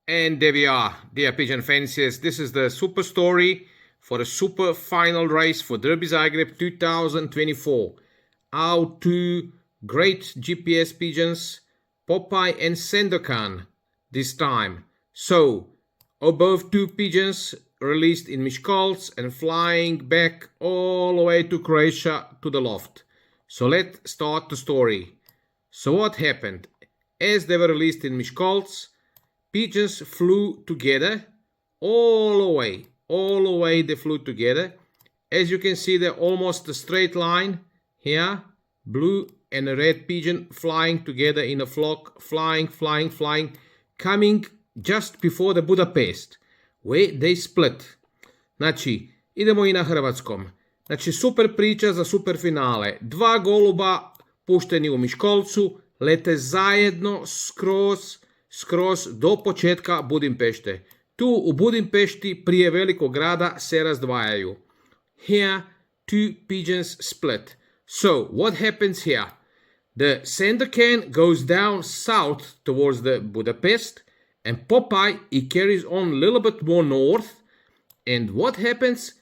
And there we are, dear pigeon fanciers. This is the super story for the super final race for Derby Zagreb 2024. Our two great GPS pigeons, Popaye and Sandokan, this time. So, above two pigeons released in Miskolc and flying back all the way to Croatia to the loft. So let's start the story. So what happened? As they were released in Miskolc, pigeons flew together all the way they flew together. As you can see, they're almost a straight line here. Blue and a red pigeon flying together in a flock, flying, coming just before the Budapest, where they split. Znači, idemo i na hrvatskom. Znači, super priča za super finale. Dva goluba pušteni u Miškolcu lete zajedno skroz do početka Budimpešte. Tu u Budimpešti prije velikog grada se razdvajaju. Here, two pigeons split. So, what happens here? The Sandokan goes down south towards the Budapest, and Popaye, he carries on a little bit more north. And what happens?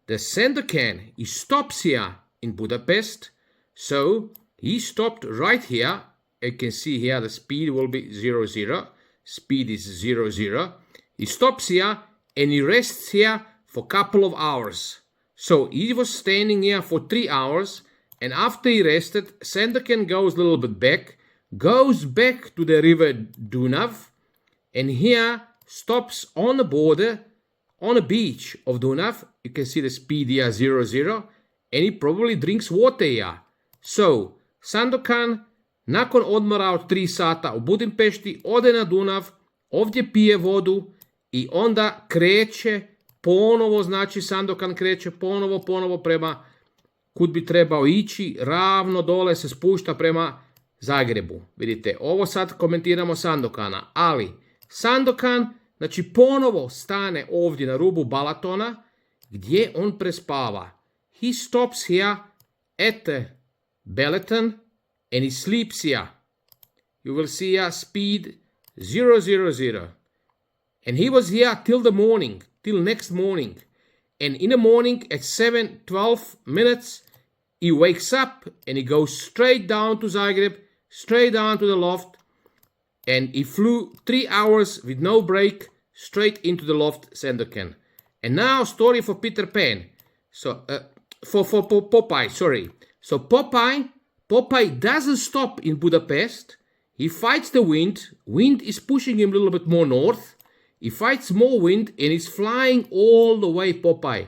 The Sandokan, he stops here in Budapest. So, he stopped right here. You can see here the speed will be 0,0. Speed is 0,0. He stops here and he rests here for a couple of hours. So he was standing here for 3 hours, and after he rested, Sandokan goes a little bit back, goes back to the river Dunav, and here stops on the border, on the beach of Dunav. You can see the speed here 0,0, and he probably drinks water here. So Sandokan, nakon odmora od 3 sata u Budimpešti, ode na Dunav, ovdje pije vodu i onda kreće ponovo, znači Sandokan kreće ponovo prema kud bi trebao ići, ravno dole se spušta prema Zagrebu. Vidite, ovo sad komentiramo Sandokana, ali Sandokan, znači ponovo stane ovdje na rubu Balatona, gdje on prespava. He stops here at Balaton and he sleeps here. You will see here speed 0,0. And he was here till the morning, till next morning. And in the morning at 7:12 minutes, he wakes up and he goes straight down to Zagreb, straight down to the loft. And he flew 3 hours with no break straight into the loft, Sandokan. And now story for Peter Pan. So, for Popaye, sorry. So Popaye doesn't stop in Budapest. He fights the wind. Wind is pushing him a little bit more north. He fights more wind and he's flying all the way, Popaye.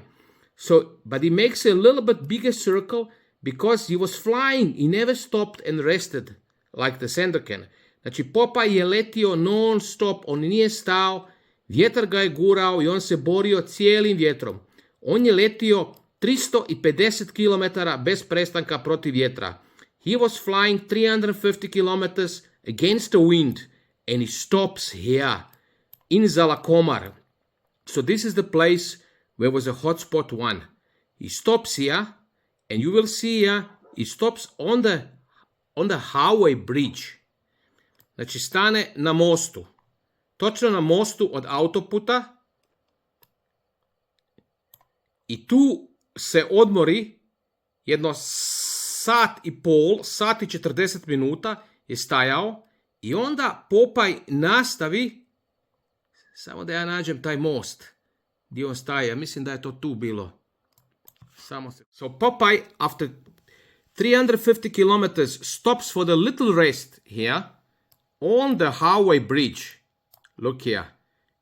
So, but he makes a little bit bigger circle because he was flying. He never stopped and rested like the Sandokan. Znači, Popaye je letio non stop. On nije stao. Vjetar ga je gurao i on se borio cijelim vjetrom. On je letio 350 km bez prestanka protiv vjetra. He was flying 350 km against the wind, and he stops here in Zalakomar. So this is the place where was a hotspot one. He stops here, and you will see here, he stops on the highway bridge. Znači stane na mostu. Točno na mostu od autoputa. I tu se odmori jedno sat i 40 minuta je stajao i onda Popaye nastavi, samo da ja nađem taj most gdje on staje, mislim da je to tu bilo. So Popaye, after 350 kilometers, stops for the little rest here on the highway bridge. Look here.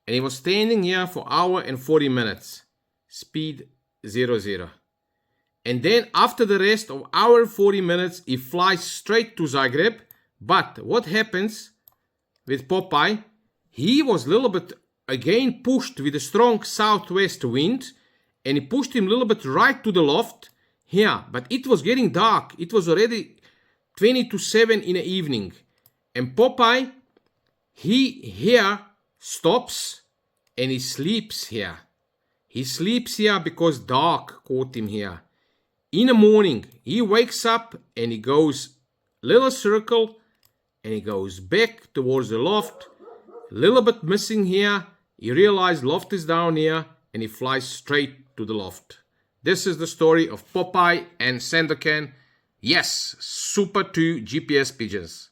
And he was standing here for hour and 40 minutes. Speed 0,0. And then after the rest of hour 40 minutes, he flies straight to Zagreb. But what happens with Popaye? He was a little bit again pushed with a strong southwest wind, and he pushed him a little bit right to the loft here. But it was getting dark. It was already 20 to 7 in the evening. And Popaye, he here stops and he sleeps here. He sleeps here because dark caught him here. In the morning, he wakes up and he goes little circle and he goes back towards the loft, Little bit missing here. He realized loft is down here and he flies straight to the loft. This is the story of Popaye and Sandokan. Yes, Super 2 GPS pigeons.